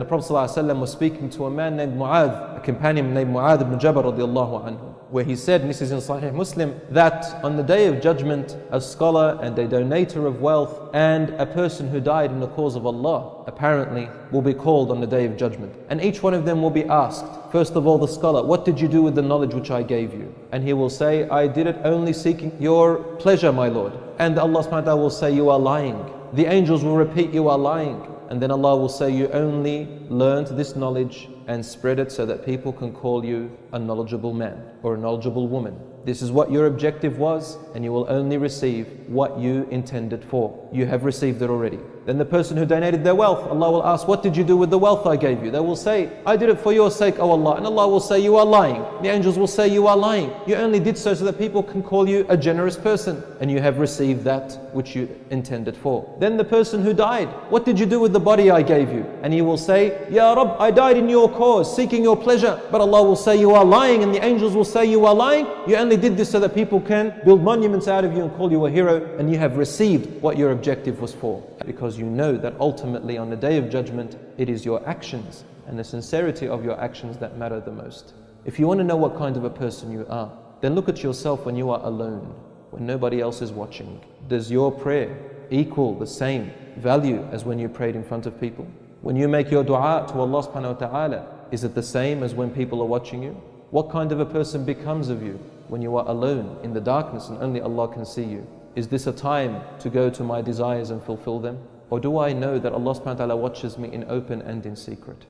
The Prophet ﷺ was speaking to a man named Mu'adh, a companion named Mu'adh ibn Jabal radiallahu anhu, where he said, and this is in Sahih Muslim, that on the day of judgment, a scholar and a donator of wealth and a person who died in the cause of Allah, apparently, will be called on the day of judgment. And each one of them will be asked, first of all the scholar, what did you do with the knowledge which I gave you? And he will say, I did it only seeking your pleasure, my Lord. And Allah subhanahu wa ta'ala will say, you are lying. The angels will repeat, you are lying. And then Allah will say, you only learned this knowledge and spread it so that people can call you a knowledgeable man or a knowledgeable woman. This is what your objective was, and you will only receive what you intended for. You have received it already. Then the person who donated their wealth, Allah will ask, what did you do with the wealth I gave you? They will say, I did it for your sake, O Allah. And Allah will say, you are lying. The angels will say, you are lying. You only did so that people can call you a generous person, and you have received that which you intended for. Then the person who died, what did you do with the body I gave you? And he will say, Ya Rabb, I died in your cause, seeking your pleasure. But Allah will say, you are lying, and the angels will say, you are lying. You only did this so that people can build monuments out of you and call you a hero, and you have received what your objective was for. Because you know that ultimately on the day of judgment, it is your actions and the sincerity of your actions that matter the most. If you want to know what kind of a person you are, then look at yourself when you are alone, when nobody else is watching. Does your prayer equal the same value as when you prayed in front of people? When you make your dua to Allah subhanahu wa ta'ala, is it the same as when people are watching you? What kind of a person becomes of you when you are alone in the darkness and only Allah can see you? Is this a time to go to my desires and fulfill them? Or do I know that Allah subhanahu wa ta'ala watches me in open and in secret?